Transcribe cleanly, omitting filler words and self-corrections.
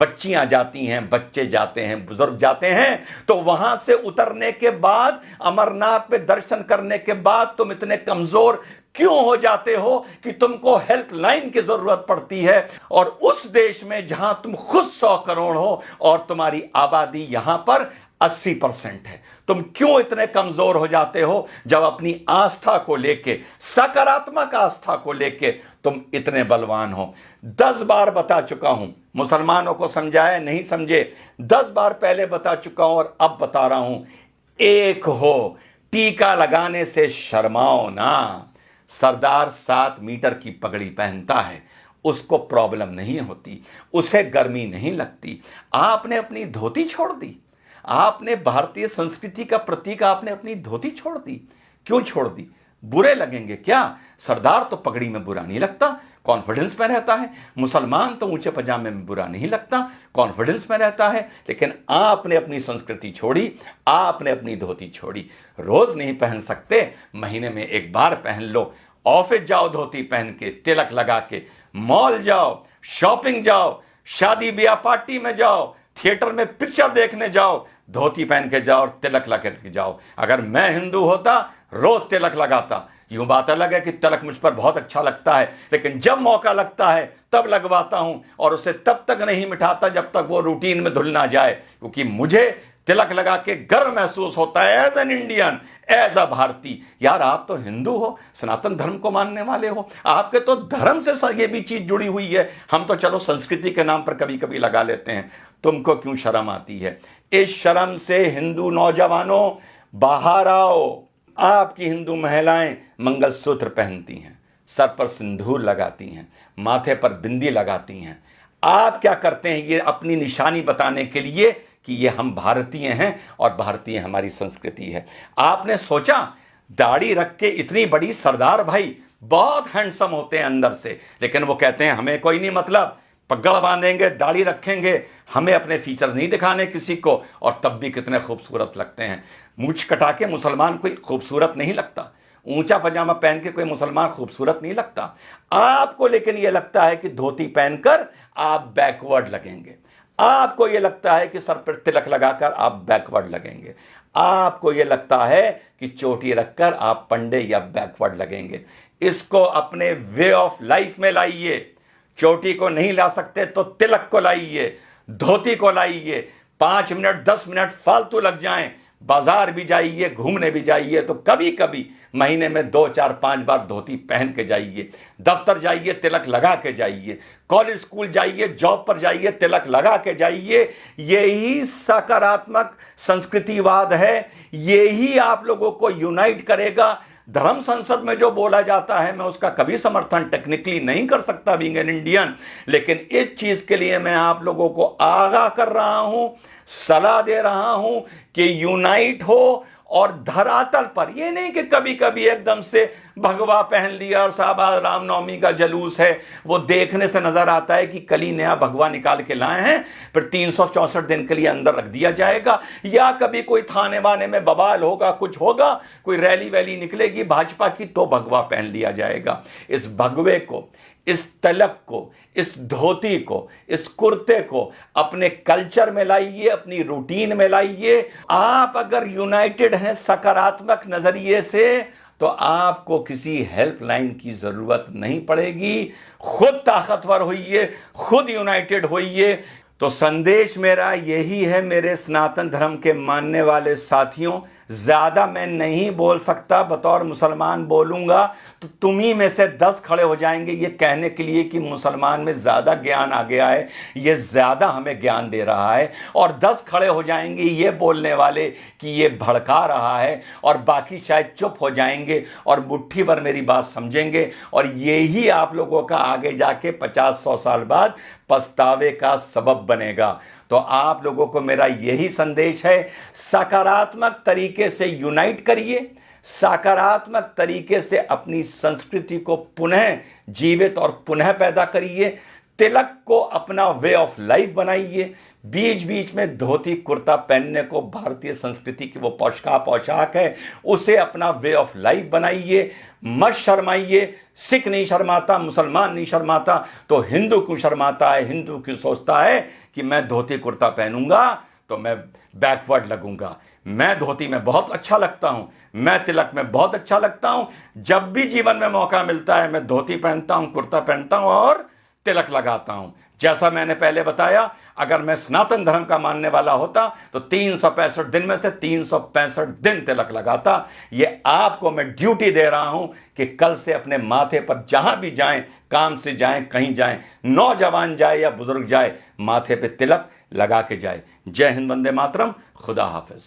बच्चियां जाती हैं, बच्चे जाते हैं, बुजुर्ग जाते हैं, तो वहां से उतरने के बाद, अमरनाथ में दर्शन करने के बाद तुम इतने कमजोर क्यों हो जाते हो कि तुमको हेल्पलाइन की जरूरत पड़ती है? और उस देश में जहां तुम खुद 100 करोड़ हो और तुम्हारी आबादी यहां पर 80% है, तुम क्यों इतने कमजोर हो जाते हो जब अपनी आस्था को लेके, सकारात्मक आस्था को लेके तुम इतने बलवान हो? 10 बार बता चुका हूं, मुसलमानों को समझाया नहीं समझे, 10 बार पहले बता चुका हूं और अब बता रहा हूं, एक हो, टीका लगाने से शर्माओ ना। सरदार 7 मीटर की पगड़ी पहनता है, उसको प्रॉब्लम नहीं होती, उसे गर्मी नहीं लगती। आपने अपनी धोती छोड़ दी, आपने भारतीय संस्कृति का प्रतीक, आपने अपनी धोती छोड़ दी। क्यों छोड़ दी? बुरे लगेंगे क्या? सरदार तो पगड़ी में बुरा नहीं लगता, कॉन्फिडेंस में रहता है। मुसलमान तो ऊंचे पजामे में बुरा नहीं लगता, कॉन्फिडेंस में रहता है। लेकिन आपने अपनी संस्कृति छोड़ी, आपने अपनी धोती छोड़ी। रोज नहीं पहन सकते, महीने में एक बार पहन लो। ऑफिस जाओ धोती पहन के, तिलक लगा के, मॉल जाओ, शॉपिंग जाओ, शादी ब्याह पार्टी में जाओ, थिएटर में पिक्चर देखने जाओ, धोती पहन के जाओ और तिलक लगा के जाओ। अगर मैं हिंदू होता, रोज तिलक लगाता। यूं बात अलग है कि तिलक मुझ पर बहुत अच्छा लगता है, लेकिन जब मौका लगता है तब लगवाता हूं, और उसे तब तक नहीं मिटाता जब तक वो रूटीन में धुल ना जाए, क्योंकि मुझे तिलक लगा के गर्व महसूस होता है as an Indian, as a भारतीय। यार, आप तो हिंदू हो, सनातन धर्म को मानने वाले हो, आपके तो धर्म से ये भी चीज जुड़ी हुई है। हम तो चलो संस्कृति के नाम पर कभी कभी लगा लेते हैं, तुमको क्यों शर्म आती है? इस शर्म से हिंदू नौजवानों बाहर आओ। आपकी हिंदू महिलाएं मंगलसूत्र पहनती हैं, सर पर सिंदूर लगाती हैं, माथे पर बिंदी लगाती हैं। आप क्या करते हैं? ये अपनी निशानी बताने के लिए कि ये हम भारतीय हैं और भारतीय हमारी संस्कृति है। आपने सोचा दाढ़ी रख के इतनी बड़ी सरदार भाई बहुत हैंडसम होते हैं अंदर से, लेकिन वो कहते हैं हमें कोई नहीं मतलब, पगड़ बांधेंगे, दाढ़ी रखेंगे, हमें अपने फीचर्स नहीं दिखाने किसी को, और तब भी कितने खूबसूरत लगते हैं। मूंछ कटा के मुसलमान कोई खूबसूरत नहीं लगता, ऊंचा पजामा पहन के कोई मुसलमान खूबसूरत नहीं लगता। आपको लेकिन यह लगता है कि धोती पहनकर आप बैकवर्ड लगेंगे, आपको यह लगता है कि सर पर तिलक लगाकर आप बैकवर्ड लगेंगे, आपको यह लगता है कि चोटी रखकर आप पंडे या बैकवर्ड लगेंगे। इसको अपने वे ऑफ लाइफ में लाइए। चोटी को नहीं ला सकते तो तिलक को लाइए, धोती को लाइए। 5 मिनट 10 मिनट फालतू लग जाएं, बाजार भी जाइए, घूमने भी जाइए, तो कभी कभी महीने में 2 4 5 बार धोती पहन के जाइए। दफ्तर जाइए, तिलक लगा के जाइए। कॉलेज स्कूल जाइए, जॉब पर जाइए, तिलक लगा के जाइए। यही सकारात्मक संस्कृतिवाद है, यही आप लोगों को यूनाइट करेगा। धर्म संसद में जो बोला जाता है, मैं उसका कभी समर्थन टेक्निकली नहीं कर सकता बीइंग एन इंडियन, लेकिन इस चीज के लिए मैं आप लोगों को आगाह कर रहा हूं, सलाह दे रहा हूं कि यूनाइट हो। और धरातल पर ये नहीं कि कभी कभी एकदम से भगवा पहन लिया और साहब रामनवमी का जलूस है, वो देखने से नजर आता है कि कल ही नया भगवा निकाल के लाए हैं, फिर 364 दिन के लिए अंदर रख दिया जाएगा। या कभी कोई थाने वाने में बवाल होगा, कुछ होगा, कोई रैली वैली निकलेगी भाजपा की, तो भगवा पहन लिया जाएगा। इस भगवे को, इस तलक को, इस धोती को, इस कुर्ते को अपने कल्चर में लाइए, अपनी रूटीन में लाइए। आप अगर यूनाइटेड हैं सकारात्मक नजरिए से, तो आपको किसी हेल्पलाइन की जरूरत नहीं पड़ेगी। खुद ताकतवर होइए, खुद यूनाइटेड होइए। तो संदेश मेरा यही है मेरे सनातन धर्म के मानने वाले साथियों, ज्यादा मैं नहीं बोल सकता, बतौर मुसलमान बोलूंगा तो तुम ही में से 10 खड़े हो जाएंगे ये कहने के लिए कि मुसलमान में ज्यादा ज्ञान आ गया है, ये ज्यादा हमें ज्ञान दे रहा है, और 10 खड़े हो जाएंगे ये बोलने वाले कि ये भड़का रहा है, और बाकी शायद चुप हो जाएंगे और मुट्ठी भर मेरी बात समझेंगे। और यही आप लोगों का आगे जाके 50-100 साल बाद पछतावे का सबब बनेगा। तो आप लोगों को मेरा यही संदेश है, सकारात्मक तरीके से यूनाइट करिए, सकारात्मक तरीके से अपनी संस्कृति को पुनः जीवित और पुनः पैदा करिए। तिलक को अपना वे ऑफ लाइफ बनाइए। बीच बीच में धोती कुर्ता पहनने को भारतीय संस्कृति की वो पोशाक है, उसे अपना वे ऑफ लाइफ बनाइए। मत शर्माइए। सिख नहीं शर्माता, मुसलमान नहीं शर्माता, तो हिंदू क्यों शर्माता है? हिंदू क्यों सोचता है कि मैं धोती कुर्ता पहनूंगा तो मैं बैकवर्ड लगूंगा? मैं धोती में बहुत अच्छा लगता हूं, मैं तिलक में बहुत अच्छा लगता हूं। जब भी जीवन में मौका मिलता है मैं धोती पहनता हूं, कुर्ता पहनता हूं और तिलक लगाता हूं। जैसा मैंने पहले बताया, अगर मैं सनातन धर्म का मानने वाला होता तो 365 दिन में से 365 दिन तिलक लगाता। ये आपको मैं ड्यूटी दे रहा हूं कि कल से अपने माथे पर जहां भी जाएं, काम से जाएं, कहीं जाएं, नौजवान जाए या बुजुर्ग जाए, माथे पे तिलक लगा के जाए। जय हिंद, वंदे मातरम, खुदा हाफिज।